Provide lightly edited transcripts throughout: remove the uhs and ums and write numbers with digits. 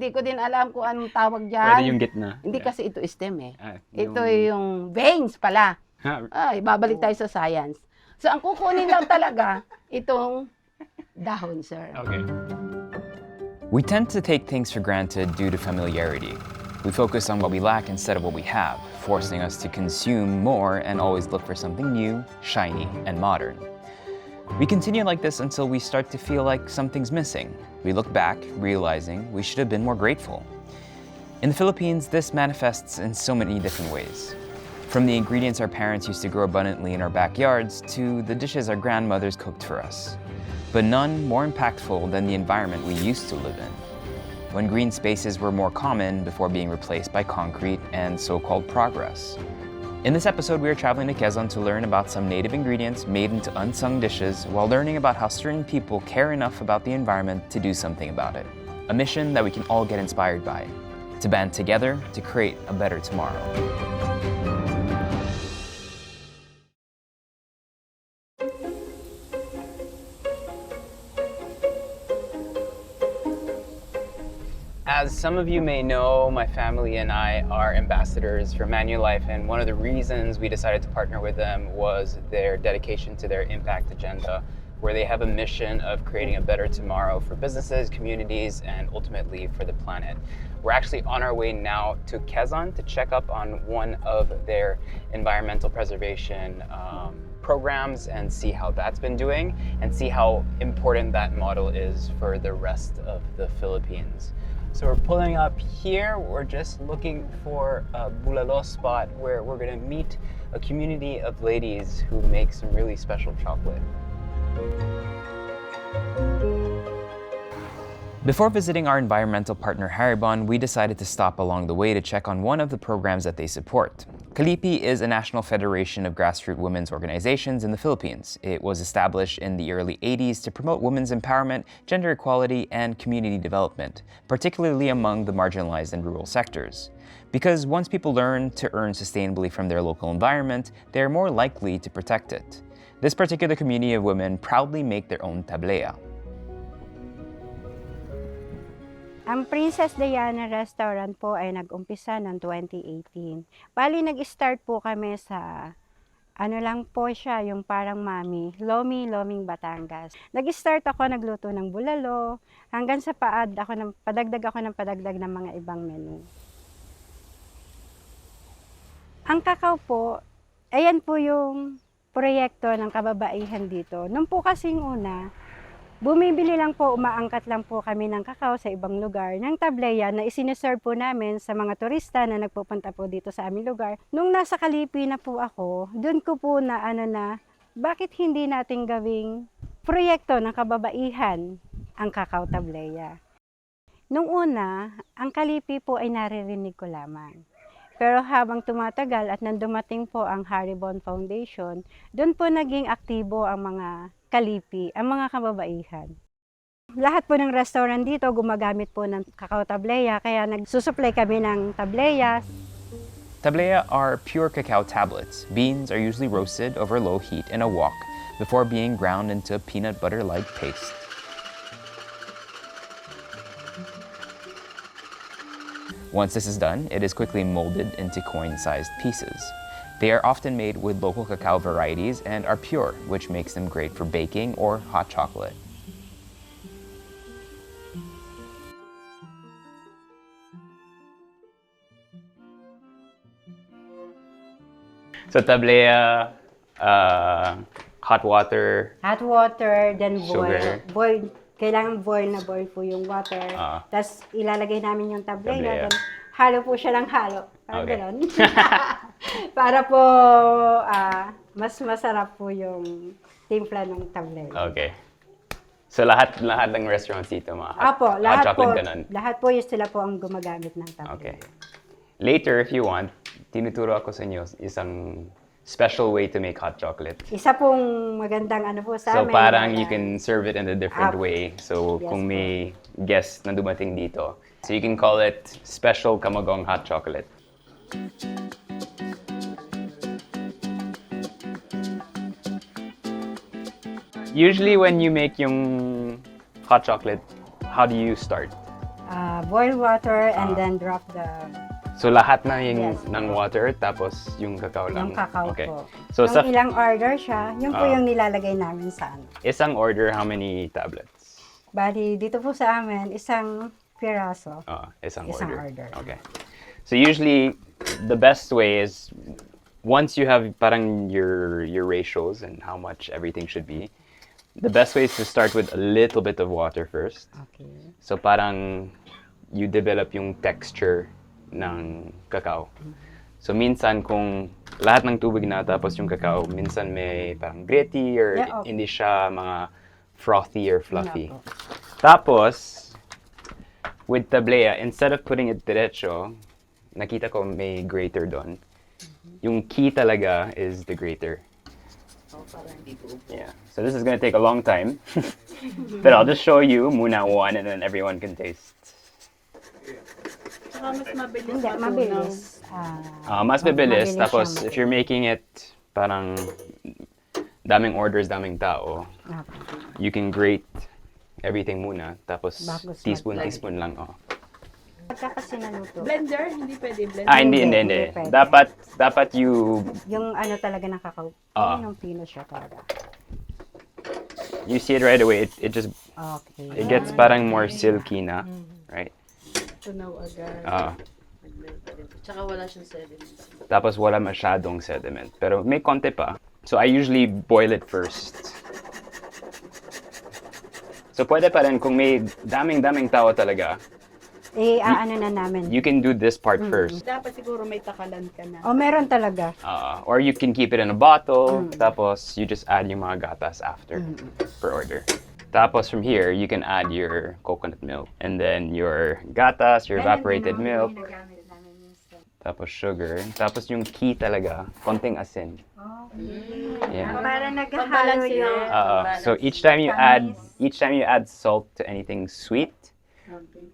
Hindi ko din alam kung anong tawag Pwede dyan. yung gitna. Hindi kasi ito stem eh. Yung... Ito yung veins pala. Ay, babalik tayo sa science. So, ang kukunin lang talaga, itong dahon, sir. Okay. We tend to take things for granted due to familiarity. We focus on what we lack instead of what we have, forcing us to consume more and always look for something new, shiny, and modern. We continue like this until we start to feel like something's missing. We look back, realizing we should have been more grateful. In the Philippines, this manifests in so many different ways. From the ingredients our parents used to grow abundantly in our backyards to the dishes our grandmothers cooked for us. But none more impactful than the environment we used to live in, when green spaces were more common before being replaced by concrete and so-called progress. In this episode, we are traveling to Quezon to learn about some native ingredients made into unsung dishes while learning about how certain people care enough about the environment to do something about it. A mission that we can all get inspired by, to band together to create a better tomorrow. As some of you may know, my family and I are ambassadors for Manulife, and one of the reasons we decided to partner with them was their dedication to their impact agenda, where they have a mission of creating a better tomorrow for businesses, communities, and ultimately for the planet. We're actually on our way now to Quezon to check up on one of their environmental preservation programs and see how that's been doing and see how important that model is for the rest of the Philippines. So we're pulling up here. We're just looking for a bulalo spot where we're gonna meet a community of ladies who make some really special chocolate. Before visiting our environmental partner Haribon, we decided to stop along the way to check on one of the programs that they support. Kalipi is a national federation of grassroots women's organizations in the Philippines. It was established in the early 80s to promote women's empowerment, gender equality, and community development, particularly among the marginalized and rural sectors. Because once people learn to earn sustainably from their local environment, they are more likely to protect it. This particular community of women proudly make their own tablea. Ang Princess Diana Restaurant po ay nag-umpisa noong 2018. Bali, nag-start po kami sa, ano lang po siya, yung parang mami, Loming, Batangas. Nag-start ako, nagluto ng bulalo, hanggang sa padagdag ako ng mga ibang menu. Ang kakao po, ayan po yung proyekto ng kababaihan dito. Nung po kasing una, bumibili lang po, umaangkat lang po kami ng kakao sa ibang lugar, ng tableya na isineserve po namin sa mga turista na nagpupunta po dito sa aming lugar. Nung nasa Kalipi na po ako, doon ko po na bakit hindi natin gawing proyekto ng kababaihan ang kakao tableya. Nung una, ang Kalipi po ay naririnig ko lamang. Pero habang tumatagal at nang dumating po ang Haribon Foundation, doon po naging aktibo ang mga Kalipi, ang mga kababaihan. Lahat po ng restaurant dito gumagamit po ng kakao tableya, kaya nagsusupply kami ng tableya. Tablea are pure cacao tablets. Beans are usually roasted over low heat in a wok before being ground into a peanut butter-like paste. Once this is done, it is quickly molded into coin-sized pieces. They are often made with local cacao varieties and are pure, which makes them great for baking or hot chocolate. So tablea, hot water, Hot water, then Sugar. boil. Kailangan boil po yung water. Tapos ilalagay namin yung tableya. Tableya. Then halo po siya ng halo. Parang Okay. gano'n. Para po mas masarap po yung timpla ng tableya. Okay. So lahat ng restaurants dito mga Apo, hot lahat po, chocolate ganun. lahat po yung sila po ang gumagamit ng tableya. Okay. Later, if you want, tinuturo ako sa inyo isang special way to make hot chocolate. Isa pong magandang po sa So amin. parang you can serve it in a different way. So Yes kung po. may guest na dumating dito, so you can call it special kamagong hot chocolate. Usually when you make yung hot chocolate, how do you start? boil water and then drop the So lahat na yung Yes. ng water tapos yung cacao lang. yung cacao Okay. po. So Kung sa ilang order siya, yun po Ah. yung nilalagay namin sa ano. isang order, how many tablets? Bali, dito po sa amin, isang piraso. Isang Isang order. order. Okay. So usually the best way is once you have parang your ratios and how much everything should be, the best way is to start with a little bit of water first. Okay. So parang you develop yung texture ng cacao. So minsan kung lahat ng tubig na tapos yung cacao, minsan may parang gritty or Yeah, okay. hindi siya mga frothy or fluffy. Yeah, po. Tapos, with tablea, instead of putting it diretso, nakita ko may grater doon. Yung key talaga is the grater. Yeah. So this is gonna take a long time. But I'll just show you muna one and then everyone can taste. Saka mas mabilis Hindi, matunaw. mabilis. Mas mabilis. Mabilis Tapos, siyang if you're making it parang daming orders, daming tao, Okay. you can grate everything muna. Tapos, Bago teaspoon mag-blend. lang. Oh. Pagka kasi naluto, Blender, hindi pwede blender. Hindi. Hindi pwede. Dapat you yung ano talaga ng cacao, Ah. yung pino siya talaga. you see it right away. It just Okay. it gets parang more silky na, right? Tunaw agad. Tsaka wala siyang sediments. Tapos wala masyadong sediment. Pero may konti pa. So I usually boil it first. So pwede pa rin kung may daming tao talaga, Ano na namin. you can do this part first. Dapat siguro may takalan ka na. Meron talaga. Or you can keep it in a bottle, tapos you just add yung mga gatas after per order. Tapos from here, you can add your coconut milk and then your gatas, your evaporated milk, tapos sugar, tapos yung key talaga, konting asin. Yeah. Para naghahalo Pagbalanse yung... na. So each time you add salt to anything sweet,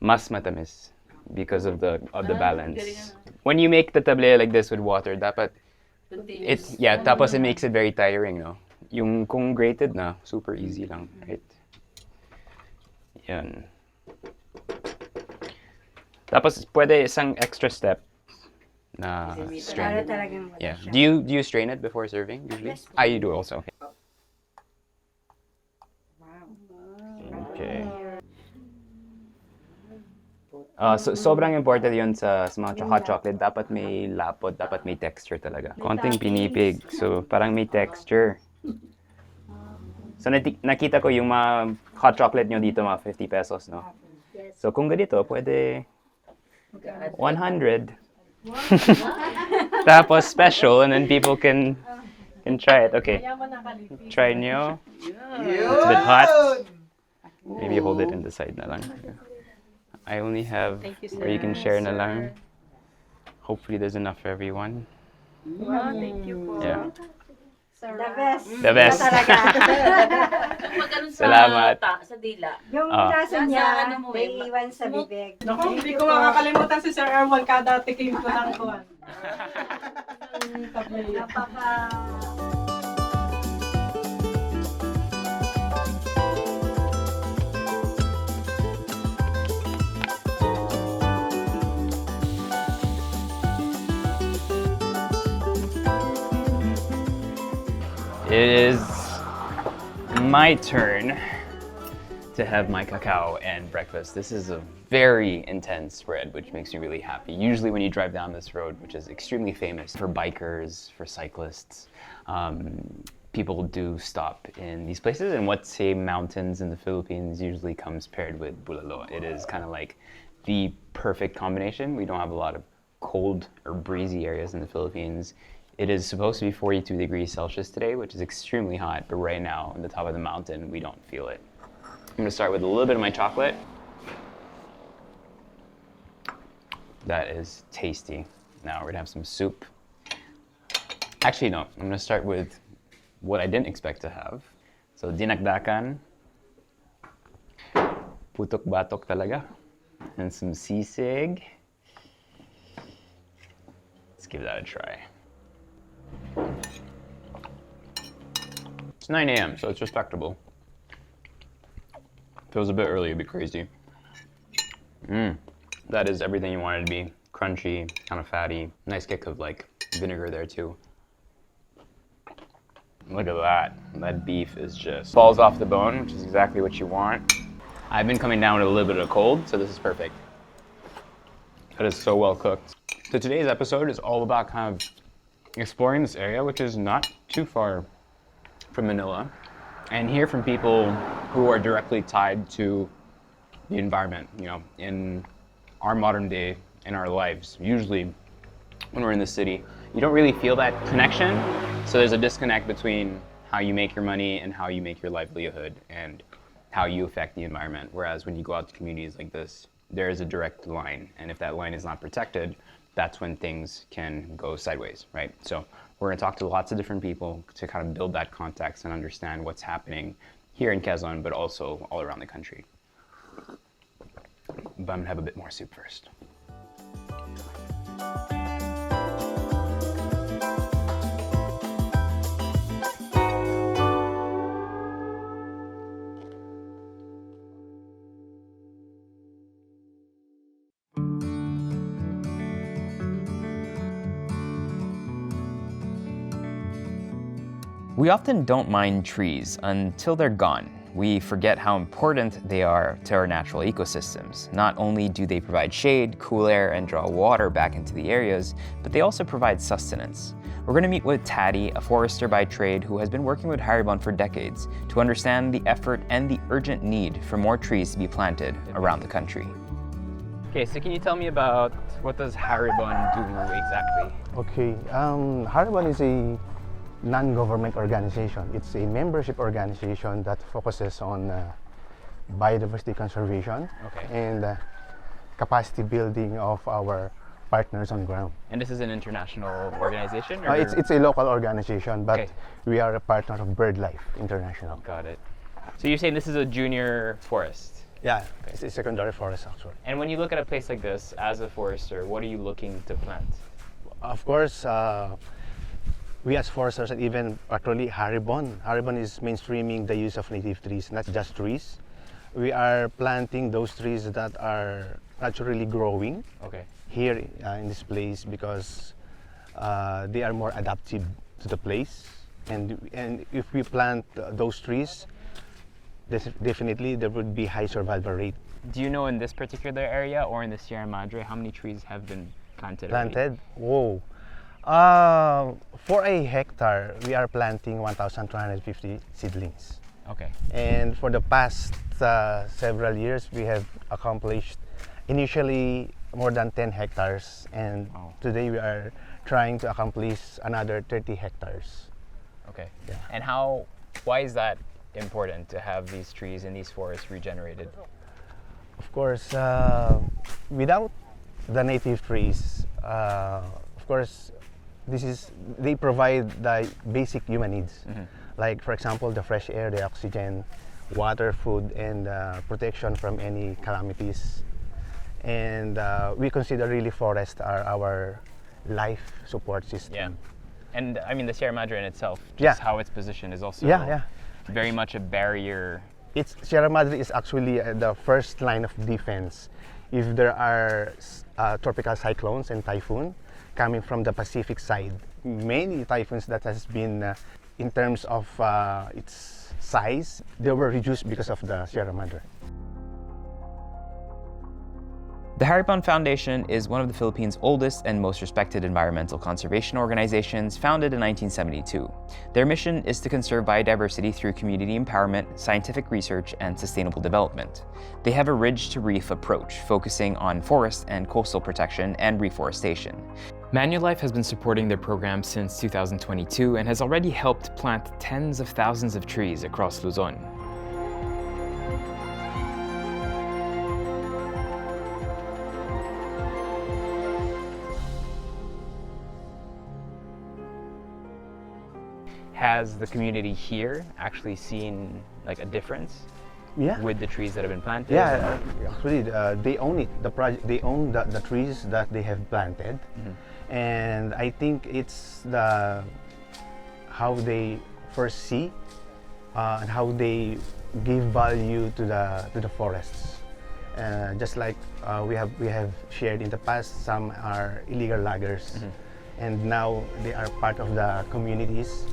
mas matamis because of the balance. When you make the tablea like this with water, dapat tapos it makes it very tiring, no? Yung kung grated na, super easy lang, right? Yan. Tapos pwede isang extra step na Para strain. talagang wala Yeah. siya. Do you strain it before serving usually? You do also. Okay. Okay. Sobrang important yun sa mga hot chocolate. Dapat may lapot, dapat may texture talaga. Konting pinipig. So, parang may texture. So, nakita ko yung mga hot chocolate nyo dito, mga 50 pesos, no? So, kung ganito, pwede 100. Tapos special, and then people can try it. Okay. Try nyo. It's a bit hot. Maybe hold it in the side na lang. I only have, or you can share na lang. Hopefully there's enough for everyone. Wow, thank you po. Yeah. The best. The best. Talaga. Magkaroon Salamat. sa dila. Yung Ah. lasa Nasa niya, ano mo may eh, iwan sa bibig. Naku, hindi ko makakalimutan si Sir Erwan kada tikim ko ng kuwan. It is my turn to have my cacao and breakfast. This is a very intense spread, which makes me really happy. Usually when you drive down this road, which is extremely famous for bikers, for cyclists, people do stop in these places. And what say mountains in the Philippines usually comes paired with bulalo. It is kind of like the perfect combination. We don't have a lot of cold or breezy areas in the Philippines. It is supposed to be 42 degrees Celsius today, which is extremely hot, but right now on the top of the mountain, we don't feel it. I'm gonna start with a little bit of my chocolate. That is tasty. Now we're gonna have some soup. Actually, no, I'm gonna start with what I didn't expect to have. So dinakdakan, putok batok talaga, and some sisig. Let's give that a try. It's 9 a.m., so it's respectable. If it was a bit early, it'd be crazy. That is everything you want it to be. Crunchy, kind of fatty, nice kick of like vinegar there too. Look at that. That beef is just falls off the bone, which is exactly what you want. I've been coming down with a little bit of cold, so this is perfect. That is so well cooked. So today's episode is all about kind of exploring this area, which is not too far from Manila, and hear from people who are directly tied to the environment, you know, in our modern day, in our lives. Usually when we're in the city, you don't really feel that connection. So there's a disconnect between how you make your money and how you make your livelihood and how you affect the environment. Whereas when you go out to communities like this, there is a direct line. And if that line is not protected, that's when things can go sideways, right? So we're gonna talk to lots of different people to kind of build that context and understand what's happening here in Quezon, but also all around the country. But I'm gonna have a bit more soup first. We often don't mind trees until they're gone. We forget how important they are to our natural ecosystems. Not only do they provide shade, cool air, and draw water back into the areas, but they also provide sustenance. We're going to meet with Taddy, a forester by trade who has been working with Haribon for decades to understand the effort and the urgent need for more trees to be planted around the country. Okay, so can you tell me about what does Haribon do exactly? Okay, Haribon is a non-government organization. It's a membership organization that focuses on biodiversity conservation Okay. and capacity building of our partners on ground. And this is an international organization? Or? It's a local organization, but Okay. we are a partner of BirdLife International. Got it. So you're saying this is a junior forest? Yeah, it's a secondary forest actually. And when you look at a place like this, as a forester, what are you looking to plant? Of course, we as foresters and even actually Haribon is mainstreaming the use of native trees, not just trees. We are planting those trees that are naturally growing Okay. here in this place because they are more adaptive to the place. And if we plant those trees, definitely there would be high survival rate. Do you know in this particular area or in the Sierra Madre, how many trees have been planted? already? Planted? Whoa. For a hectare, we are planting 1,250 seedlings. Okay. And for the past several years, we have accomplished initially more than 10 hectares. And Wow. today we are trying to accomplish another 30 hectares. Okay. Yeah. And why is that important to have these trees and these forests regenerated? Of course, without the native trees, of course, they provide the basic human needs. Mm-hmm. Like, for example, the fresh air, the oxygen, water, food, and protection from any calamities. And we consider really forests are our life support system. Yeah. And I mean, the Sierra Madre in itself, just Yeah. how it's positioned is also Yeah. very much a barrier. Sierra Madre is actually the first line of defense. If there are tropical cyclones and typhoon coming from the Pacific side, many typhoons that has been, in terms of its size, they were reduced because of the Sierra Madre. The Haribon Foundation is one of the Philippines' oldest and most respected environmental conservation organizations, founded in 1972. Their mission is to conserve biodiversity through community empowerment, scientific research, and sustainable development. They have a ridge-to-reef approach, focusing on forest and coastal protection and reforestation. Manulife has been supporting their program since 2022 and has already helped plant tens of thousands of trees across Luzon. Has the community here actually seen like a difference Yeah. with the trees that have been planted? Yeah, actually, they own it. The project, they own the trees that they have planted, and I think it's how they first see and how they give value to the forests. Just like we have shared in the past, some are illegal loggers, and now they are part of the communities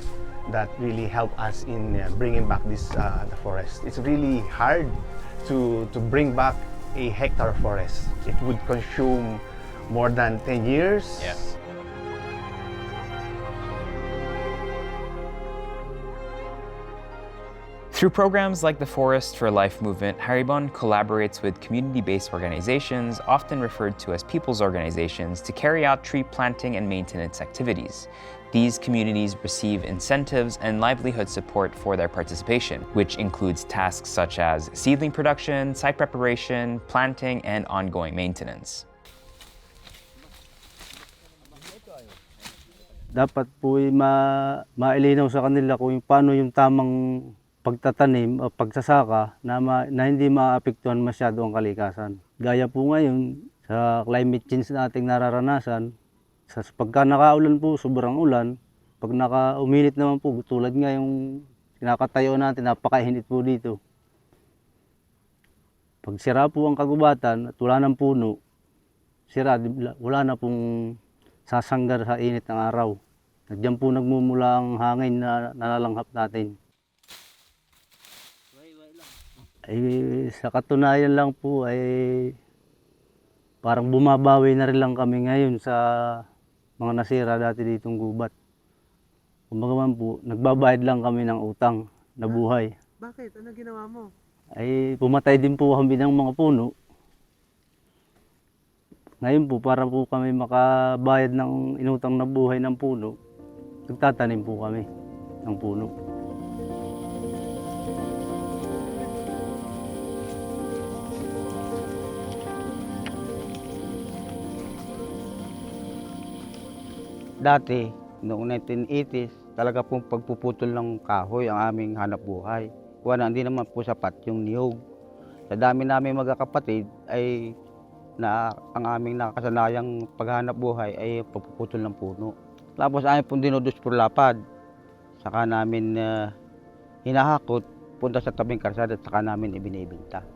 that really help us in bringing back this the forest. It's really hard to bring back a hectare forest. It would consume more than 10 years. Yes. Through programs like the Forest for Life movement, Haribon collaborates with community-based organizations, often referred to as people's organizations, to carry out tree planting and maintenance activities. These communities receive incentives and livelihood support for their participation, which includes tasks such as seedling production, site preparation, planting, and ongoing maintenance. Dapat po mailinaw sa kanila kung paano yung tamang pagtatanim o pagsasaka na hindi maapektuhan masyado ang kalikasan. Gaya po ngayon sa climate change nating nararanasan, pagka nakaulan po, sobrang ulan, pag uminit naman po, tulad nga yung kinakatayo natin, napakainit po dito. Pag sira po ang kagubatan at wala ng puno, wala na pong sasanggar sa init ng araw. Diyan po nagmumula ang hangin na nalalanghap natin. Sa katunayan lang po ay parang bumabawi na rin lang kami ngayon sa mga nasira dati ditong gubat. Kumbaga man po, nagbabayad lang kami ng utang na buhay. Bakit? Ano ginawa mo? Ay pumatay din po kami ng mga puno. Ngayon po, para po kami makabayad ng inutang na buhay ng puno, nagtatanim po kami ng puno. Dati, noong 1980s, talaga pong pagpuputol ng kahoy ang aming hanap buhay. Hindi naman po sapat yung niyog. Sa dami namin magkakapatid ay ang aming nakasanayang paghanap buhay ay pagpuputol ng puno. Tapos amin pong dinudus por lapad. Saka namin hinahakot, punta sa tabing karsada at saka namin ibinibenta.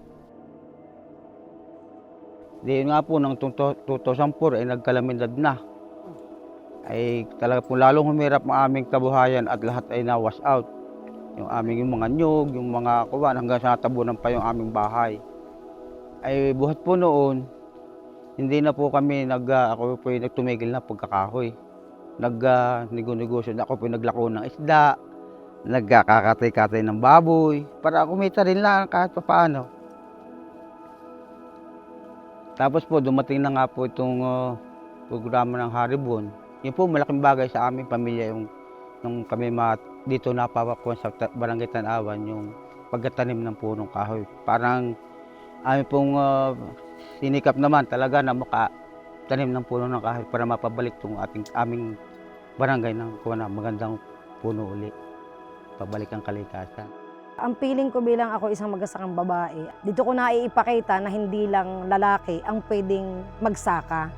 Di nga po, noong 2004 ay nagkalamidad na. Ay talaga po lalong humirap ang aming kabuhayan at lahat ay na-wash out. Yung mga nyug, yung mga kuwan, hanggang sa natabunan pa yung aming bahay. Ay buhat po noon, hindi na po kami ako po yung nagtumigil na pagkakahoy. Negosyo na ako po naglako ng isda, nagkakatay-katay ng baboy, para kumita rin lang kahit paano. Tapos po dumating na nga po itong programa ng Haribon. Yun po, malaking bagay sa aming pamilya nung kami dito napapakuan sa Barangay Tanawan, yung pagtatanim ng punong kahoy. Parang amin pong sinikap naman talaga na makatanim ng puno ng kahoy para mapabalik itong aming barangay ng magandang puno uli. Pabalik ang kalikasan. Ang feeling ko bilang ako isang magsasakang babae, dito ko naiipakita na hindi lang lalaki ang pwedeng magsaka.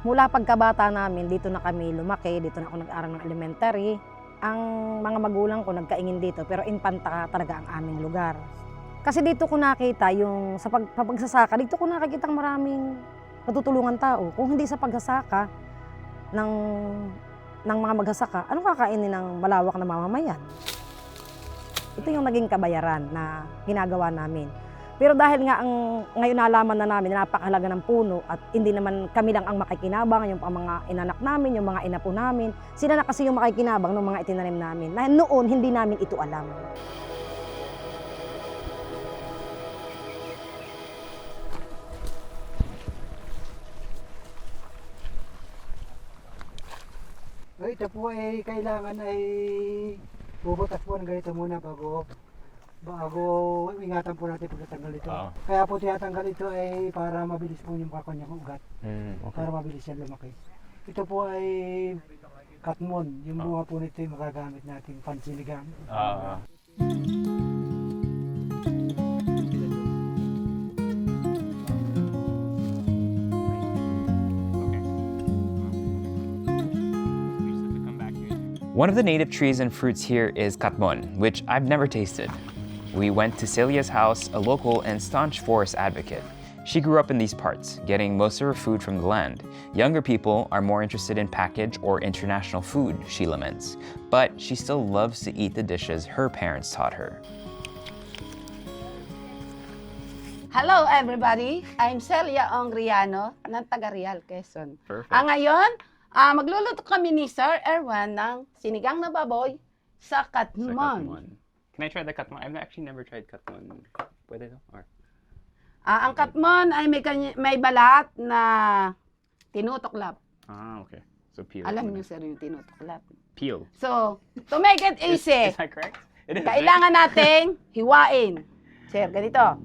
Mula pagkabata namin, dito na kami lumaki, dito na ako nag-aral ng elementary. Ang mga magulang ko nagkaingin dito, pero infanta talaga ang aming lugar. Kasi dito ko nakita yung sa pagsasaka, dito ko nakikita maraming natutulungan tao. Kung hindi sa pagsasaka ng mga magsasaka, anong kakainin ng malawak na mamamayan? Ito yung naging kabayaran na ginagawa namin. Pero dahil nga ngayon nalaman na namin na napakahalaga ng puno at hindi naman kami lang ang makikinabang, yung mga inanak namin, yung mga inapo namin, sila na kasi yung makikinabang ng mga itinanim namin. Na noon, hindi namin ito alam. Ito po ay kailangan ay bubutas po ng ganito muna bago ingatan po natin pagkatanggal ito. Kaya po tinatanggal ito ay para mabilis po yung kanyang ugat. Okay. Para mabilis yan lumaki. Ito po ay katmon. Yung bunga po nito yung magagamit natin pansiligang. One of the native trees and fruits here is katmon, which I've never tasted. We went to Celia's house, a local and staunch forest advocate. She grew up in these parts, getting most of her food from the land. Younger people are more interested in packaged or international food, she laments. But she still loves to eat the dishes her parents taught her. Hello everybody, I'm Celia Ongriano ng taga Real, Quezon. Perfect. Ngayon, magluluto kami ni Sir Erwan ng sinigang na baboy sa katmon. Can I try the katmon? I've actually never tried katmon. Pwede to? Or... Ang katmon ay may balat na tinutuklap. Ah, okay. So peel. Alam niyo sir yung tinutuklap. Peel. So, to make it easy, Is that correct? It is. kailangan nating hiwain. Sir, ganito.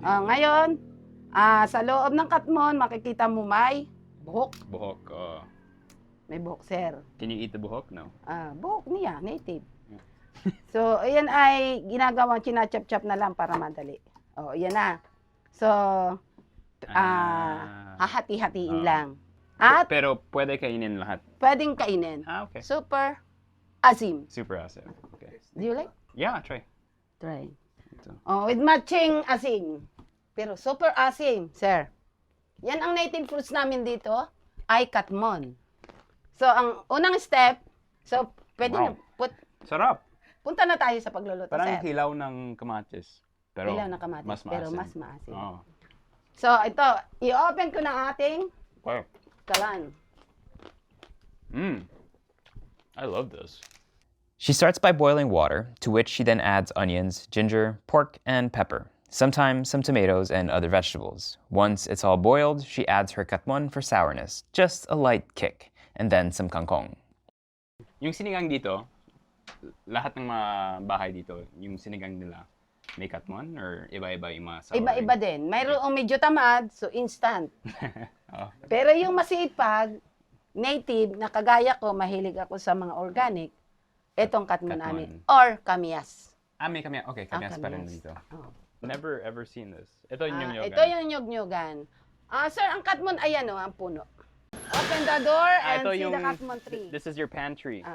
Ngayon, sa loob ng katmon, makikita mo may buhok. Buhok. May buhok, sir. Can you eat the buhok? No. Buhok niya, native. So, ayan ay ginagawang chinachap-chap na lang para madali. Ayan na. So, hahati-hatiin lang. At Pero pwede kainin lahat. pwedeng kainin. Okay. Super asim. Super awesome. Okay. Do you like? Yeah, try. Try. Ito. With matching asim. Pero super asim, sir. Yan ang native fruits namin dito ay katmon. So, ang unang step, so, pwede Wow. na, Sarap. punta na tayo sa pagluluto, Parang sir. hilaw ng kamatis. Pero Hilaw na kamatis, mas pero maasim. mas maasim. Oh. So, ito, i-open ko na ating Wow. kalan. I love this. She starts by boiling water, to which she then adds onions, ginger, pork, and pepper. Sometimes some tomatoes and other vegetables. Once it's all boiled, she adds her katmon for sourness, just a light kick, and then some kangkong. Yung sinigang dito, lahat ng mga bahay dito, yung sinigang nila, may katmon or iba-iba yung mga souring? Iba-iba din. Mayroong medyo tamad, so instant. Oh. Pero yung masipag, native, na kagaya ko, mahilig ako sa mga organic, etong katmon namin. Or kamyas. May kamyas. Okay, kamyas pa rin dito. Oh. Never ever seen this. Ito yung nyog-nyogan. Ito yung nyog-nyogan. Sir, ang katmon, ayan o, ang puno. Open the door and ito see yung, the katmon tree. This is your pantry.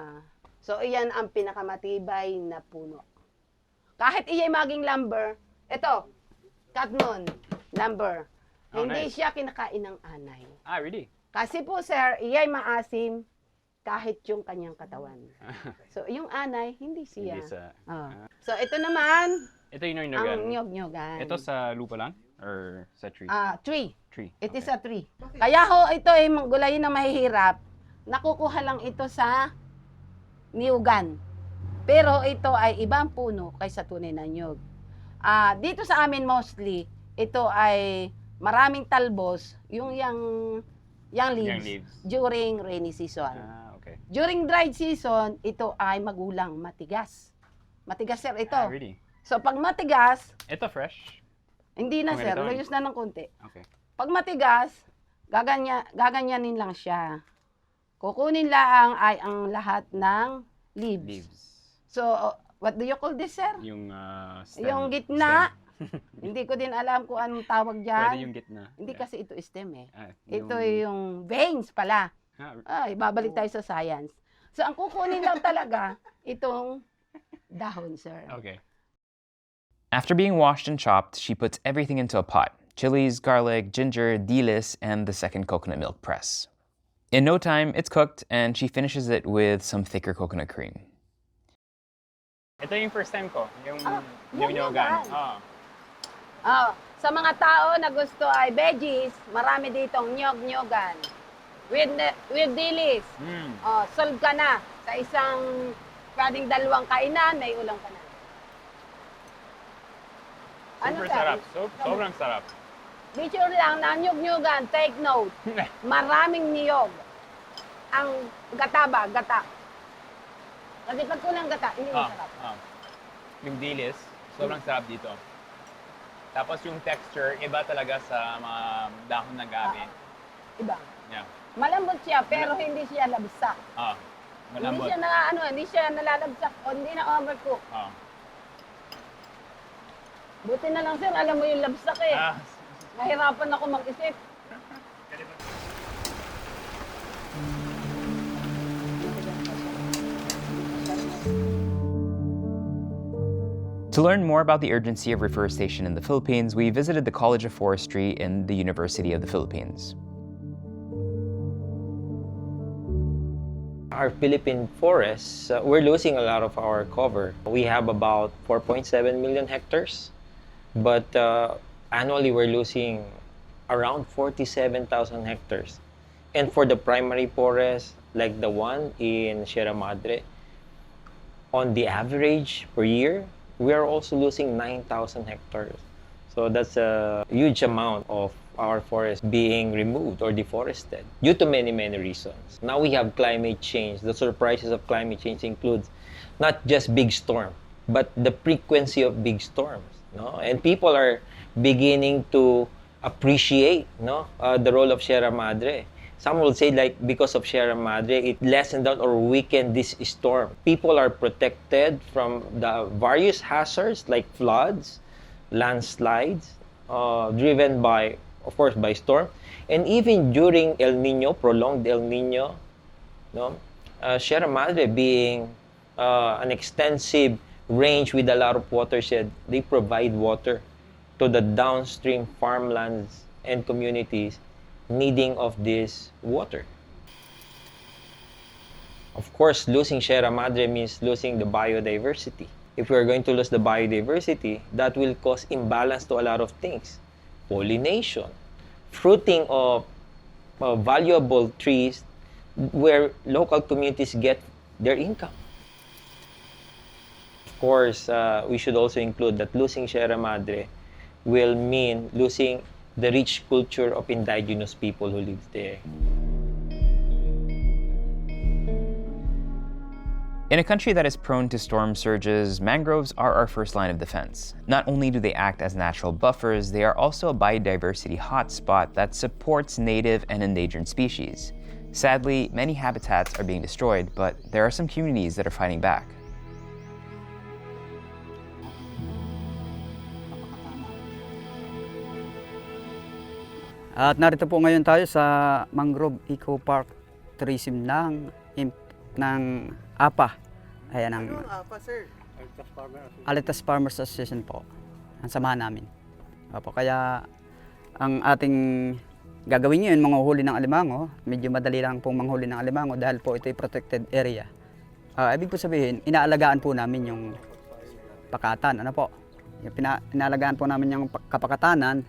So, iyan ang pinakamatibay na puno. Kahit iya'y maging lumber, ito, katmon, lumber. Oh, Hindi nice. siya kinakain ng anay. Really? Kasi po, sir, iya'y maasim kahit yung kanyang katawan. So, yung anay, hindi siya. Hindi sa... So, ito naman, Ito yung nyog-nyogan. ang nyog-nyogan. Ito sa lupa lang? Or sa tree? Tree. Tree. It is a tree. Kaya ho, ito ay gulayin na mahihirap. Nakukuha lang ito sa niyugan. Pero ito ay ibang puno kaysa tunay na niyog. Dito sa amin mostly, ito ay maraming talbos, yung leaves, during rainy season. Okay. During dry season, ito ay magulang, matigas. Matigas, sir, ito. Really? So, pag matigas, ito fresh? hindi na, Kung sir. ganito? Layos na ng konti. Okay. Pag matigas, gaganyanin lang siya. Kukunin lang ay ang lahat ng leaves. So, what do you call this, sir? Yung stem. Yung gitna. Hindi ko din alam kung anong tawag dyan. Pwede yung gitna. Hindi kasi ito stem eh. Yung... Ito yung veins pala. Babalik tayo sa science. So, ang kukunin lang talaga, itong dahon, sir. Okay. After being washed and chopped, she puts everything into a pot. Chilies, garlic, ginger, dilis, and the second coconut milk press. In no time, it's cooked, and she finishes it with some thicker coconut cream. Ito yung first time ko, yung nyog-nyogan. Sa mga tao na gusto ay veggies, marami ditong nyog-nyogan. With dilis. Solve ka na. Sa isang, pwedeng dalawang kainan, may ulam ka na. Super sarap. Sobrang sarap. Be sure lang na nyog-nyogan, take note. Maraming niyog. Ang gata ba? Gata. Kasi pag kulang gata, hindi masarap. Yung dilis, sobrang sarap dito. Tapos yung texture, iba talaga sa mga dahon ng gabi. Iba. Yeah. Malambot siya, pero hindi siya labsak. Malambot. Hindi siya nalalabsak o hindi na overcook. Buti na lang, sir, alam mo yung labsak eh. Nahirapan ako mag-isip. To learn more about the urgency of reforestation in the Philippines, we visited the College of Forestry in the University of the Philippines. Our Philippine forests, we're losing a lot of our cover. We have about 4.7 million hectares, but annually we're losing around 47,000 hectares. And for the primary forests, like the one in Sierra Madre, on the average per year, we are also losing 9,000 hectares. So that's a huge amount of our forest being removed or deforested due to many, many reasons. Now we have climate change. The surprises of climate change includes not just big storm, but the frequency of big storms. No? And people are beginning to appreciate the role of Sierra Madre. Some will say like because of Sierra Madre, it lessened down or weakened this storm. People are protected from the various hazards like floods, landslides, driven by, of course, by storm. And even during El Nino, prolonged El Nino, Sierra Madre being an extensive range with a lot of watershed, they provide water to the downstream farmlands and communities needing of this water. Of course, losing Sierra Madre means losing the biodiversity. If we are going to lose the biodiversity, that will cause imbalance to a lot of things. Pollination, fruiting of valuable trees where local communities get their income. Of course, we should also include that losing Sierra Madre will mean losing the rich culture of indigenous people who live there. In a country that is prone to storm surges, mangroves are our first line of defense. Not only do they act as natural buffers, they are also a biodiversity hotspot that supports native and endangered species. Sadly, many habitats are being destroyed, but there are some communities that are fighting back. At narito po ngayon tayo sa Mangrove Eco Park Tourism ng APA. Ayan ang APA, sir? Alitas Farmers Association po. Ang samahan namin. Opo, kaya ang ating gagawin ngayon, manguhuli ng alimango. Medyo madali lang pong manghuli ng alimango dahil po ito ay protected area. Ibig po sabihin, inaalagaan po namin yung pakatan. Ano po? Inaalagaan po namin yung kapakatanan.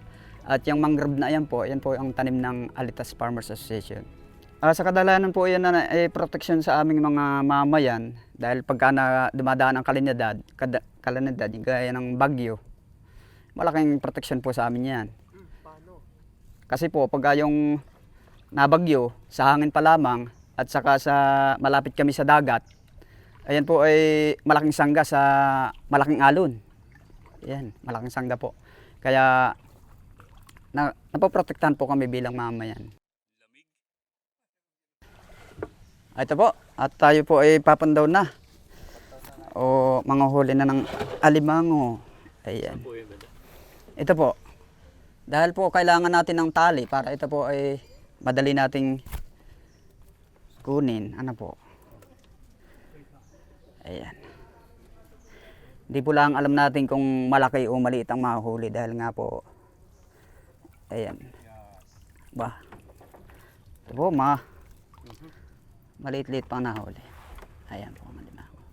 At yung mangrove na yan po ang tanim ng Alitas Farmers Association. Sa kadalanan po yan na protection sa aming mga mamayan dahil pagka dumadaan ang kalanidad, gaya ng bagyo, malaking protection po sa amin yan. Kasi po pagka yung nabagyo, sa hangin pa lamang at saka sa malapit kami sa dagat, ayan po ay malaking sangga sa malaking alon. Ayan, malaking sangga po. Kaya napoprotektahan po kami bilang mamayan. Ito po, at tayo po ay papandaw na. O manguhuli na ng alimango. Ayan. Ito po. Dahil po kailangan natin ng tali para ito po ay madali nating kunin. Ano po? Ayan. Hindi po lang alam natin kung malaki o maliit ang mahuli dahil nga po ayan. Ba. Ito po, maliit-liit pang nahuli. Ayan po, malimango.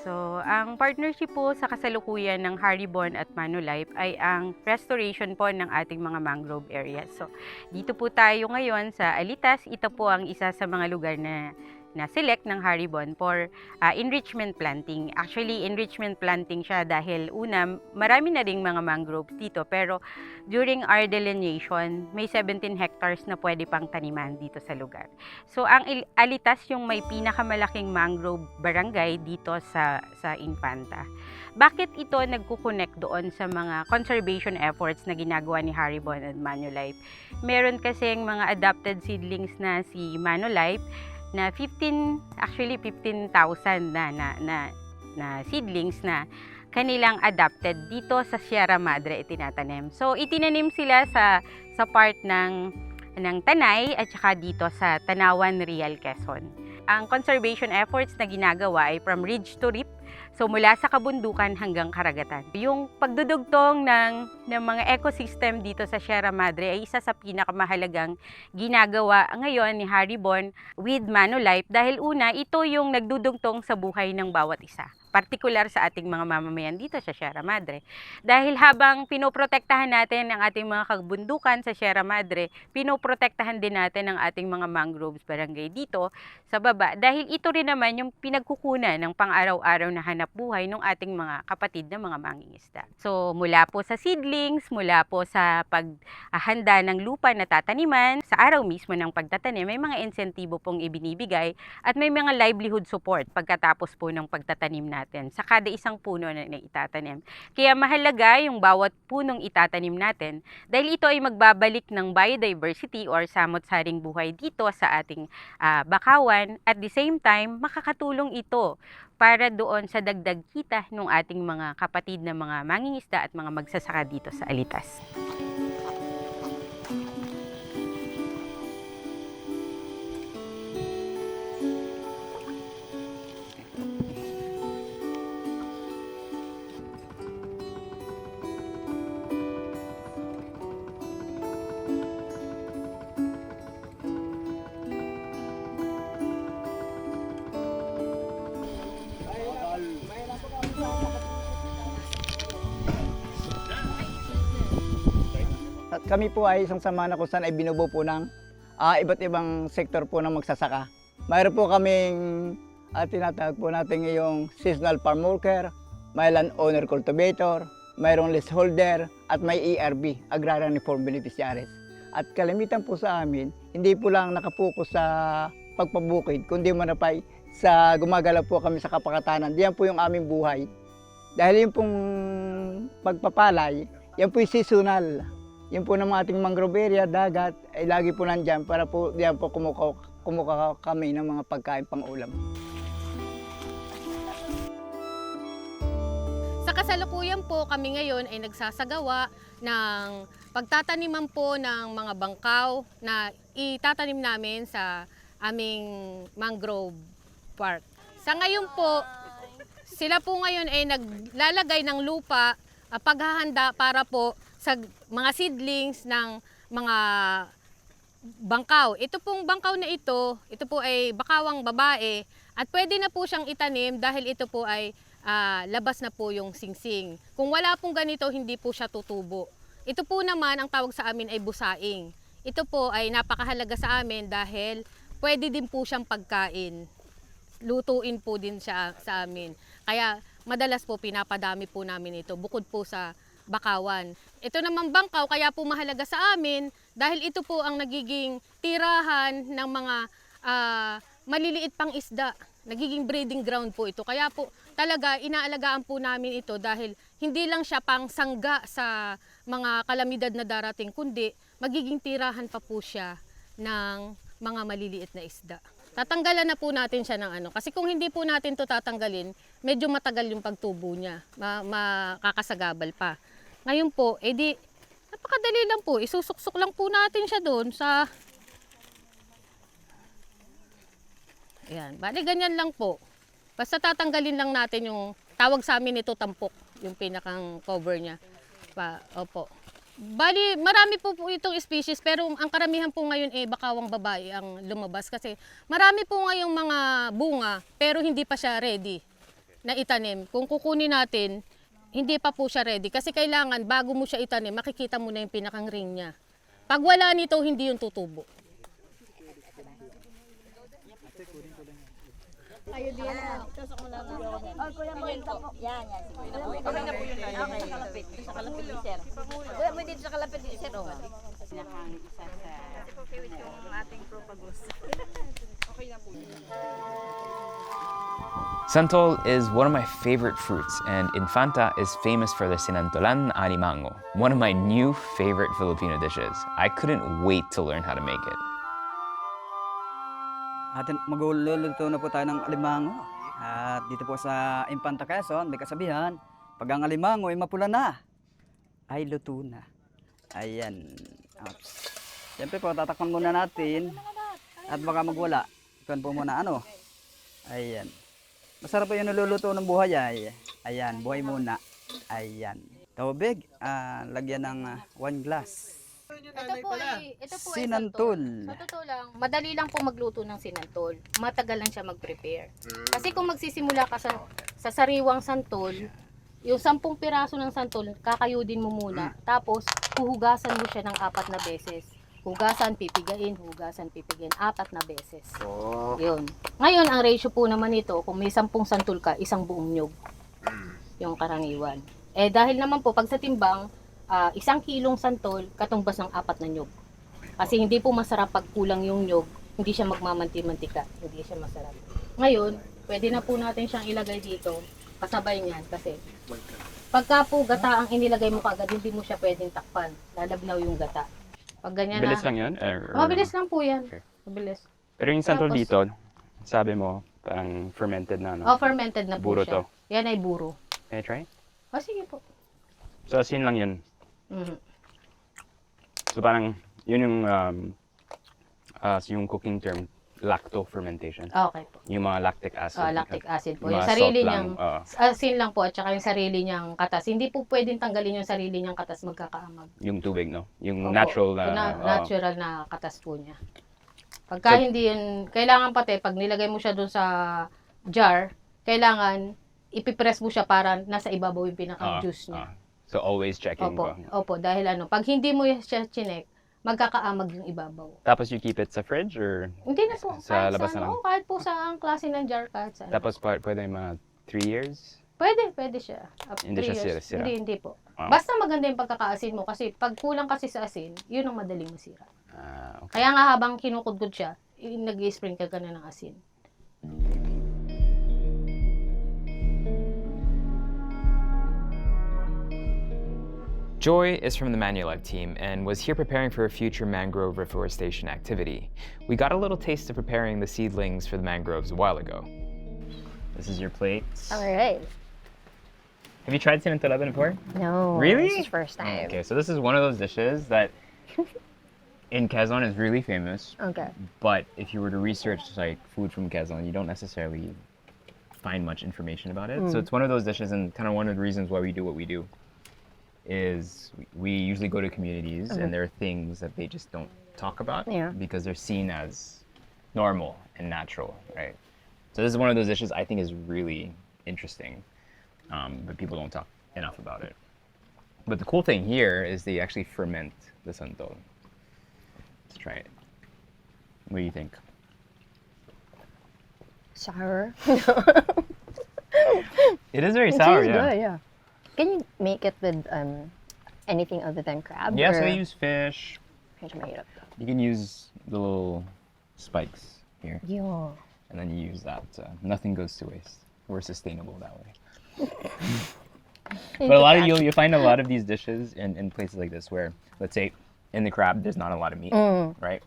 So, ang partnership po sa kasalukuyan ng Haribon at Manulife ay ang restoration po ng ating mga mangrove areas. So, dito po tayo ngayon sa Alitas. Ito po ang isa sa mga lugar na select ng Haribon for enrichment planting. Actually, enrichment planting siya dahil una, marami na ring mga mangroves dito. Pero during our delineation, may 17 hectares na pwede pang taniman dito sa lugar. So, ang Alitas yung may pinakamalaking mangrove barangay dito sa Infanta. Bakit ito nagkukonect doon sa mga conservation efforts na ginagawa ni Haribon at Manulife? Meron kasing mga adopted seedlings na si Manulife na 15,000 na na seedlings na kanilang adapted dito sa Sierra Madre itinatanim. So itinanim sila sa part ng Tanay at saka dito sa Tanawan, Real, Quezon. Ang conservation efforts na ginagawa ay from ridge to rip, so mula sa kabundukan hanggang karagatan. Yung pagdudugtong ng mga ecosystem dito sa Sierra Madre ay isa sa pinakamahalagang ginagawa ngayon ni Haribon with Manulife dahil una, ito yung nagdudugtong sa buhay ng bawat isa, partikular sa ating mga mamamayan dito sa Sierra Madre. Dahil habang pinoprotektahan natin ang ating mga kabundukan sa Sierra Madre, pinoprotektahan din natin ang ating mga mangroves barangay dito sa baba. Dahil ito rin naman yung pinagkukunan ng pang-araw-araw na hanap buhay ng ating mga kapatid na mga mangingisda. So mula po sa seedlings, mula po sa paghahanda ng lupa na tataniman, sa araw mismo ng pagtatanim, may mga insentibo pong ibinibigay at may mga livelihood support pagkatapos po ng pagtatanim natin sa kada isang puno na itatanim. Kaya mahalaga yung bawat punong itatanim natin dahil ito ay magbabalik ng biodiversity or samot-saring buhay dito sa ating bakawan. At the same time, makakatulong ito para doon sa dagdag kita ng ating mga kapatid na mga mangingisda at mga magsasaka dito sa Alitas. At kami po ay isang samahan na kung saan ay binubuo po ng iba't ibang sektor po ng magsasaka. Mayroon po kaming tinatawag po natin ngayong seasonal farm worker, may land owner cultivator, mayroong leaseholder at may ERB, Agrarian Reform Beneficiaries. At kalimitan po sa amin, hindi po lang nakapokus sa pagpabukid, kundi manapay sa gumagalaw po kami sa kapakatanan. Diyan po yung aming buhay. Dahil yung pong pagpapalay, yan po yung seasonal. Yung po ng ating mangrove area, dagat, ay lagi po nandyan para po diyan po kumuha kami ng mga pagkain pang ulam. Sa kasalukuyan po kami ngayon ay nagsasagawa ng pagtataniman po ng mga bangkaw na itatanim namin sa aming mangrove park. Sa ngayon po, sila po ngayon ay naglalagay ng lupa, paghahanda para po sa mga seedlings ng mga bangkaw. Ito pong bangkaw na ito po ay bakawang babae at pwede na po siyang itanim dahil ito po ay labas na po yung singsing. Kung wala pong ganito, hindi po siya tutubo. Ito po naman, ang tawag sa amin ay busaing. Ito po ay napakahalaga sa amin dahil pwede din po siyang pagkain. Lutuin po din siya sa amin. Kaya madalas po pinapadami po namin ito bukod po sa bakawan. Ito naman bangkaw, kaya po mahalaga sa amin dahil ito po ang nagiging tirahan ng mga maliliit pang isda. Nagiging breeding ground po ito. Kaya po talaga inaalagaan po namin ito dahil hindi lang siya pang sangga sa mga kalamidad na darating, kundi magiging tirahan pa po siya ng mga maliliit na isda. Tatanggalan na po natin siya ng ano. Kasi kung hindi po natin to tatanggalin, medyo matagal yung pagtubo niya. Makakasagabal pa. Ngayon po, edi napakadali lang po. Isusuksok lang po natin siya doon sa... Ayan. Bali, ganyan lang po. Basta tatanggalin lang natin yung tawag sa amin ito tampok. Yung pinakang cover niya. Opo. Bali, marami po itong species pero ang karamihan po ngayon bakawang babae ang lumabas kasi marami po ngayong mga bunga pero hindi pa siya ready na itanim. Kung kukunin natin, hindi pa po siya ready kasi kailangan bago mo siya itanim, makikita mo na yung pinakang ring niya. Pag wala nito, hindi yung tutubo. Ayun din na. Tusok mo lang. Oh, kuya mo ito po. Yan. Okay na po yun. Okay, sa kalapit. Sa kalapit ni sir. Kuya mo dito sa kalapit ni sir. Pinakang isa sa... yung ating propagos. Okay na po yun. Santol is one of my favorite fruits, and Infanta is famous for the sinantolan alimango, one of my new favorite Filipino dishes. I couldn't wait to learn how to make it. Magluluto na po tayo ng alimango. At dito po sa Infanta Quezon, may kasabihan, pag ang alimango ay mapula na, ay luto na. Ayan. Oops. Siyempre po, tatakpan muna natin at baka magwala. Ikuan po muna ano. Ayan. Masarap po yung naluluto ng buhay ay. Ayan, buhay muna. Ayan. Tubig, lagyan ng 1 glass. Ito po Sinantol. Sa totoo lang, madali lang po magluto ng sinantol. Matagal lang siya mag-prepare. Kasi kung magsisimula ka sa sariwang santol, yung 10 piraso ng santol, kakayudin mo muna. Tapos, huhugasan mo siya ng 4 na beses. Hugasan, pipigain, 4 na beses. Yun. Ngayon, ang ratio po naman ito, kung may 10 santol ka, 1 buong nyug. Yung karaniwan. Dahil naman po, pag sa timbang, 1 kilong santol, katumbas ng 4 na nyug. Kasi hindi po masarap pag kulang yung nyug, hindi siya magmamanti-mantika, hindi siya masarap. Ngayon, pwede na po natin siyang ilagay dito, kasabay niyan, kasi pagka po gata ang inilagay mo kagad, hindi mo siya pwedeng takpan, lalabnaw yung gata. Pag ganyan Bilis na, lang yun? mabilis lang po yan. Okay. Mabilis. Pero yung santol Tapos, dito, sabi mo, parang fermented na, no? fermented na po Buro siya. to. Yan ay buro. Can I try? Sige po. So, asin lang yun. Mhm. So, parang, yun yung cooking term, lacto-fermentation. Okay po. Yung mga lactic acid. Lactic acid po. Yung Yung mga sarili salt lang, niyang, asin lang po at saka yung sarili niyang katas. Hindi po pwedeng tanggalin yung sarili niyang katas, magkakaamag. yung tubig, no? Yung Opo. natural na... Natural na katas po niya. Pagka hindi yun, kailangan pati, pag nilagay mo siya doon sa jar, kailangan ipipress mo siya para nasa ibabaw yung pinaka-juice niya. So, always checking. Opo, dahil pag hindi mo siya chinek, magkakaamag yung ibabaw. Tapos you keep it sa fridge or Hindi na po. sa Kahit labas na lang? kahit po sa ang klase ng jar, kahit saan. Tapos pwede mga 3 years? Pwede siya. Up to Hindi 3 siya years. sira-sira? Hindi po. Wow. Basta maganda yung pagkakaasin mo kasi pag kulang kasi sa asin, yun ang madaling masira. Okay. Kaya nga habang kinukudkod siya, nag-i-sprinkle ka na ng asin. Joy is from the Manulife team and was here preparing for a future mangrove reforestation activity. We got a little taste of preparing the seedlings for the mangroves a while ago. This is your plate. All right. Have you tried sinantolada before? No. Really? This is first time. Okay, so this is one of those dishes that in Quezon is really famous. Okay. But if you were to research like food from Quezon, you don't necessarily find much information about it. So it's one of those dishes, and kind of one of the reasons why we do what we do is we usually go to communities and there are things that they just don't talk about because they're seen as normal and natural, right? So this is one of those dishes I think is really interesting, but people don't talk enough about it. But the cool thing here is they actually ferment the santol. Let's try it. What do you think? Sour. It is very sour, It tastes yeah. good, yeah. Can you make it with anything other than crab? Yeah, so or- they use fish. Medyo mahirap. You can use the little spikes here. Yeah. And then you use that. Nothing goes to waste. We're sustainable that way. But a lot of you'll find a lot of these dishes in places like this where, let's say, in the crab there's not a lot of meat, right?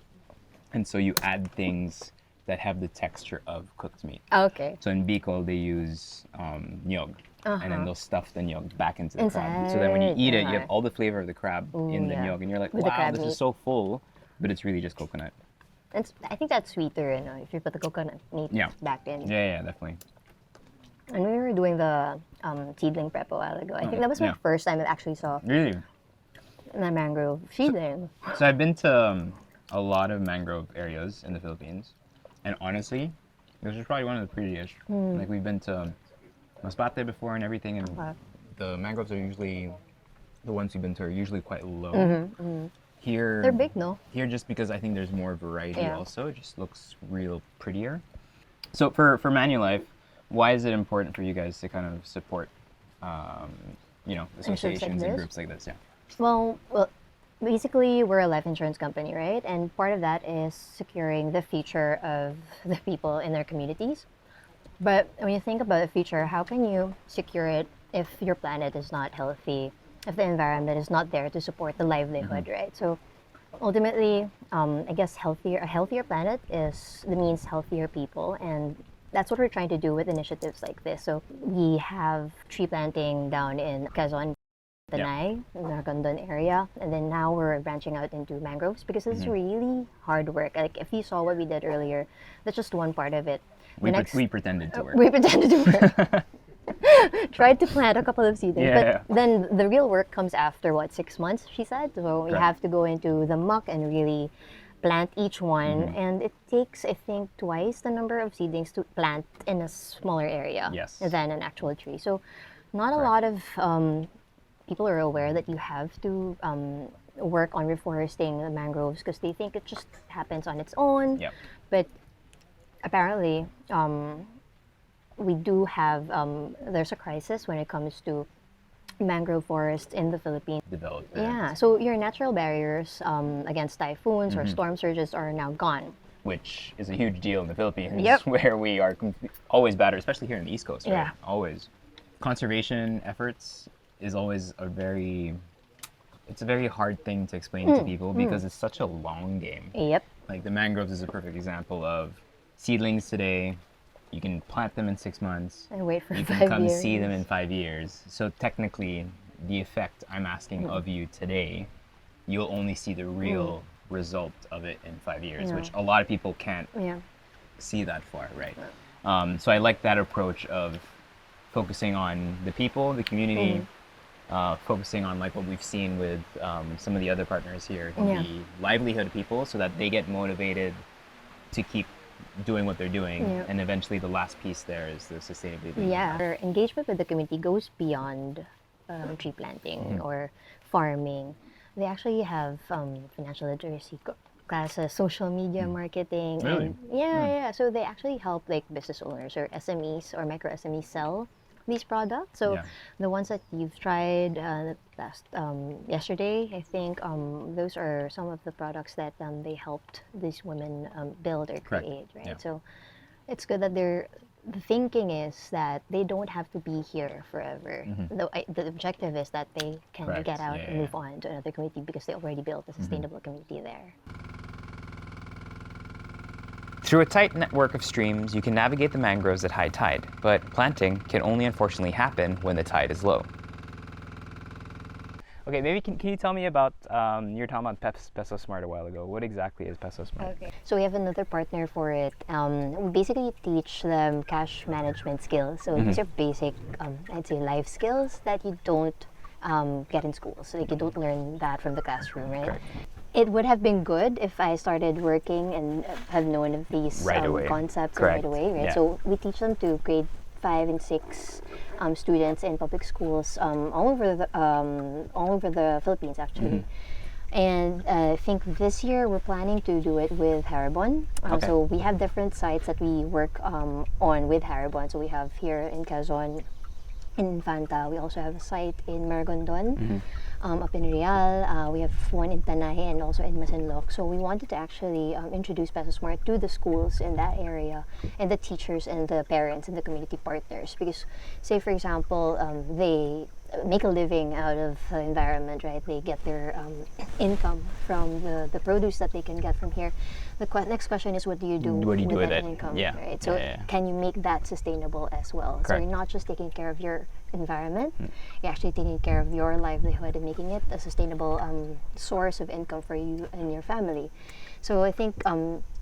And so you add things that have the texture of cooked meat. Okay. So in Bicol they use nyog, and then they'll stuff the nyog back into the crab. So then when you Inside, eat it, you yeah. have all the flavor of the crab in the yeah. nyog, and you're like, With the wow, crab this meat. is so full, but it's really just coconut. I think that's sweeter, if you put the coconut meat Yeah. back in. Yeah, definitely. And we were doing the seedling prep a while ago. I think that was my Yeah. first time I actually saw Really? the mangrove seedling. So I've been to a lot of mangrove areas in the Philippines, and honestly, this is probably one of the prettiest. Like we've been to Masbate before and everything, and the mangroves are usually, the ones we've been to are usually quite low. Here, They're big, no? Here, just because I think there's more variety Yeah. also, it just looks real prettier. So for Manulife, why is it important for you guys to kind of support, associations and this? groups like this? Yeah. Well, basically, we're a life insurance company, right? And part of that is securing the future of the people in their communities. But when you think about the future, how can you secure it if your planet is not healthy, if the environment is not there to support the livelihood, right? So ultimately, I guess a healthier planet means healthier people, and that's what we're trying to do with initiatives like this. So we have tree planting down in Quezon, Tanay, in the Maragondon area, and then now we're branching out into mangroves because it's really hard work. Like if you saw what we did earlier, that's just one part of it. We pretended to work. We pretended to work. Tried to plant a couple of seedlings, but then the real work comes after 6 months, she said. So we have to go into the muck and really plant each one, and it takes, I think, twice the number of seedlings to plant in a smaller area than an actual tree. So not a lot of people are aware that you have to work on reforesting the mangroves because they think it just happens on its own. But apparently, we do have, there's a crisis when it comes to mangrove forests in the Philippines. Yeah, so your natural barriers against typhoons or storm surges are now gone. Which is a huge deal in the Philippines, where we are always battered, especially here in the East Coast, right? Always. Conservation efforts is always it's a very hard thing to explain to people because it's such a long game. Like the mangroves is a perfect example of seedlings today. You can plant them in 6 months. And wait for 5 years. You can come see them in 5 years. So technically, the effect I'm asking of you today, you'll only see the real result of it in 5 years, which a lot of people can't see that far, right? So I like that approach of focusing on the people, the community, focusing on like what we've seen with some of the other partners here, the livelihood of people so that they get motivated to keep doing what they're doing, and eventually the last piece there is the sustainability. Our engagement with the community goes beyond tree planting or farming. They actually have financial literacy classes, social media marketing. Really? And, so they actually help like business owners or SMEs or micro SMEs sell these products. So the ones that you've tried last yesterday, I think those are some of the products that they helped these women build or create, right? So it's good that the thinking is that they don't have to be here forever. The objective is that they can get out and move on to another community because they already built a sustainable community there. Through a tight network of streams, you can navigate the mangroves at high tide, but planting can only unfortunately happen when the tide is low. Okay, maybe can you tell me about, you were talking about Peso Smart a while ago. What exactly is Peso Smart? Okay. So we have another partner for it. We basically teach them cash management skills. So these are basic, I'd say, life skills that you don't get in schools. Like you don't learn that from the classroom, right? It would have been good if I started working and have known of these concepts right away, right? So we teach them to grade 5 and 6 students in public schools all over the Philippines, actually. And I think this year we're planning to do it with Haribon. So we have different sites that we work on with Haribon. So we have here in Quezon, in Infanta. We also have a site in Maragondon, up in Real. We have one in Tanay and also in Masinloc. So we wanted to actually introduce Peso Smart to the schools in that area and the teachers and the parents and the community partners. Because, say for example, they make a living out of the environment, right? They get their income from the produce that they can get from here. The next question is, what do you do with that income? Right? So can you make that sustainable as well? So you're not just taking care of your environment, you're actually taking care of your livelihood and making it a sustainable source of income for you and your family. So I think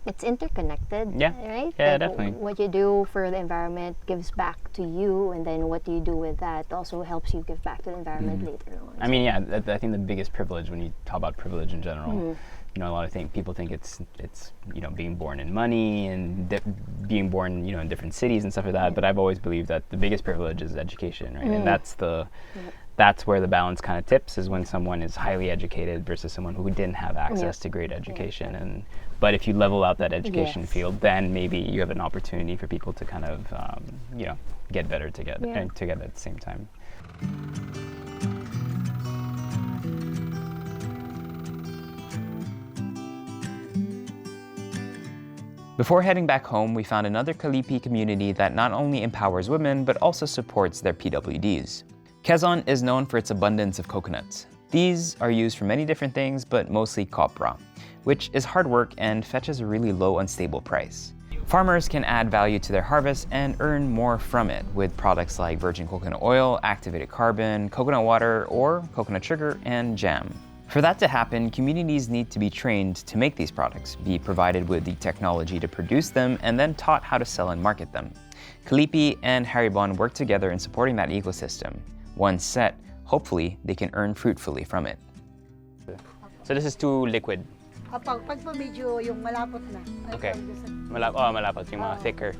it's interconnected, right? Yeah, like definitely. What you do for the environment gives back to you, and then what do you do with that also helps you give back to the environment later on. I mean, I think the biggest privilege when you talk about privilege in general, you know, a lot of people think it's you know, being born in money and being born, you know, in different cities and stuff like that. But I've always believed that the biggest privilege is education, right? And that's where the balance kind of tips, is when someone is highly educated versus someone who didn't have access to great education. But if you level out that education field, then maybe you have an opportunity for people to kind of you know, get better together and together at the same time. Before heading back home, we found another Kalipi community that not only empowers women, but also supports their PWDs. Quezon is known for its abundance of coconuts. These are used for many different things, but mostly copra, which is hard work and fetches a really low, unstable price. Farmers can add value to their harvest and earn more from it with products like virgin coconut oil, activated carbon, coconut water, or coconut sugar and jam. For that to happen, communities need to be trained to make these products, be provided with the technology to produce them, and then taught how to sell and market them. Kalipi and Haribon work together in supporting that ecosystem. Once set, hopefully they can earn fruitfully from it. So this is too liquid. Pag po medyo yung malapot na. Okay. Malapot yung mga thicker.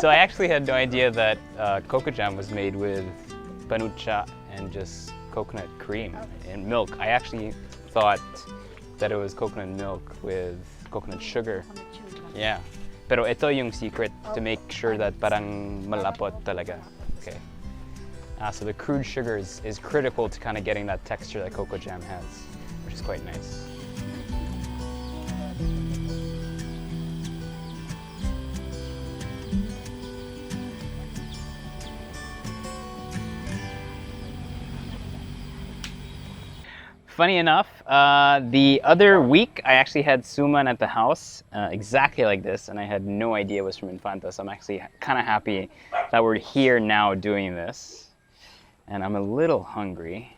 So I actually had no idea that coco jam was made with panucha and just coconut cream and milk. I actually thought that it was coconut milk with coconut sugar. Yeah. Pero ito yung secret to make sure that parang malapot talaga. Okay. So the crude sugar is critical to kind of getting that texture that coco jam has, which is quite nice. Funny enough, the other week I actually had suman at the house exactly like this, and I had no idea it was from Infanta, so I'm actually kind of happy that we're here now doing this. And I'm a little hungry.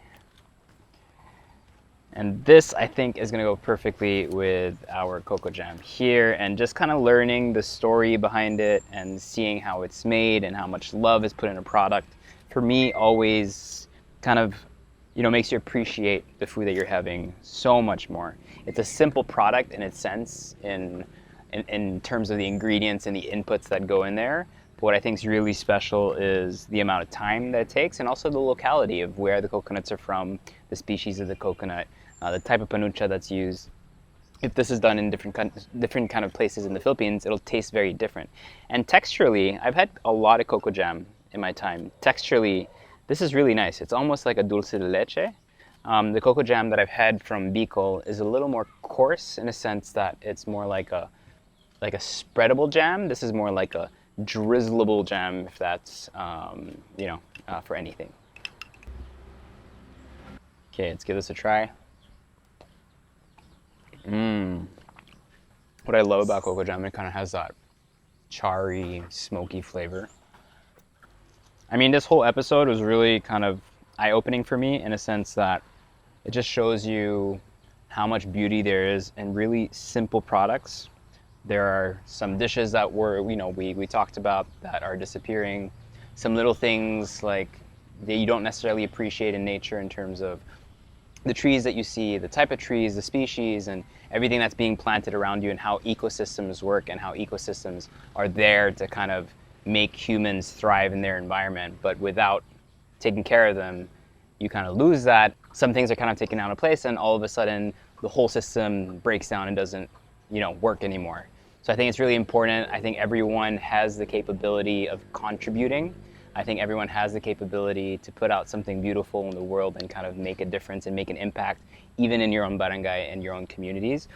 And this, I think, is gonna go perfectly with our coco jam here, and just kind of learning the story behind it and seeing how it's made and how much love is put in a product, for me, always kind of, you know, makes you appreciate the food that you're having so much more. It's a simple product in its sense, in terms of the ingredients and the inputs that go in there. But what I think is really special is the amount of time that it takes, and also the locality of where the coconuts are from, the species of the coconut, the type of panucha that's used. If this is done in different kind of places in the Philippines, it'll taste very different. And texturally, I've had a lot of coco jam in my time. Texturally, this is really nice. It's almost like a dulce de leche. The coco jam that I've had from Bicol is a little more coarse in a sense that it's more like a spreadable jam. This is more like a drizzleable jam, if that's for anything. Okay, let's give this a try. What I love about coco jam, it kind of has that charry, smoky flavor. I mean, this whole episode was really kind of eye-opening for me in a sense that it just shows you how much beauty there is in really simple products. There are some dishes that we talked about that are disappearing. Some little things like that you don't necessarily appreciate in nature in terms of the trees that you see, the type of trees, the species, and everything that's being planted around you, and how ecosystems work and how ecosystems are there to kind of make humans thrive in their environment. But without taking care of them, you kind of lose that. Some things are kind of taken out of place, and all of a sudden the whole system breaks down and doesn't work anymore. So I think it's really important. I think everyone has the capability of contributing. I think everyone has the capability to put out something beautiful in the world and kind of make a difference and make an impact, even in your own barangay and your own communities.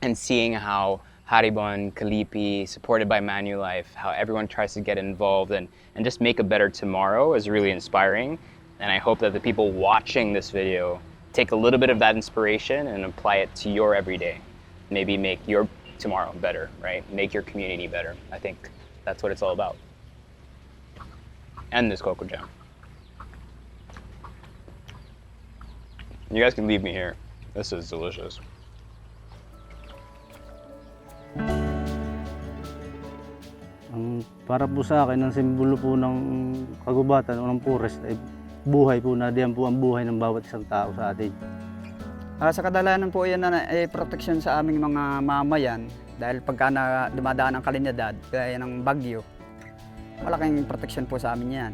And seeing how Haribon, Kalipi, supported by Manulife, how everyone tries to get involved and just make a better tomorrow is really inspiring. And I hope that the people watching this video take a little bit of that inspiration and apply it to your everyday. Maybe make your tomorrow better, right? Make your community better. I think that's what it's all about. And this coco jam. You guys can leave me here. This is delicious. Para po sa akin, ang simbolo po ng kagubatan o ng forest ay buhay po na diyan po ang buhay ng bawat isang tao sa atin. Sa kadalanan po yan ay protection sa aming mga mamayan dahil pagka dumadaan ang kalinidad, gaya ng bagyo, malaking protection po sa amin yan.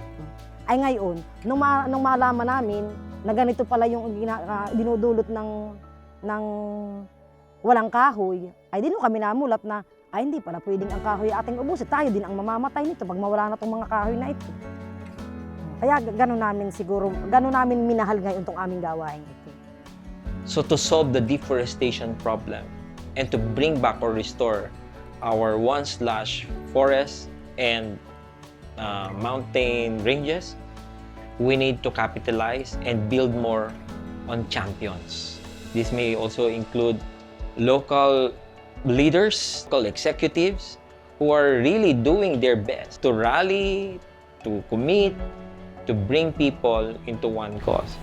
Ay ngayon, nung malaman namin na ganito pala yung dinudulot ng walang kahoy, ay di nung kami namulat na ay hindi pala pwedeng ang kahoy ating ubusin. Tayo din ang mamamatay nito pag mawala na itong mga kahoy na ito. Kaya gano'n namin minahal ngayon itong aming gawain ito. So to solve the deforestation problem and to bring back or restore our once-lush forests and mountain ranges, we need to capitalize and build more on champions. This may also include local leaders, local executives who are really doing their best to rally, to commit, to bring people into one cause.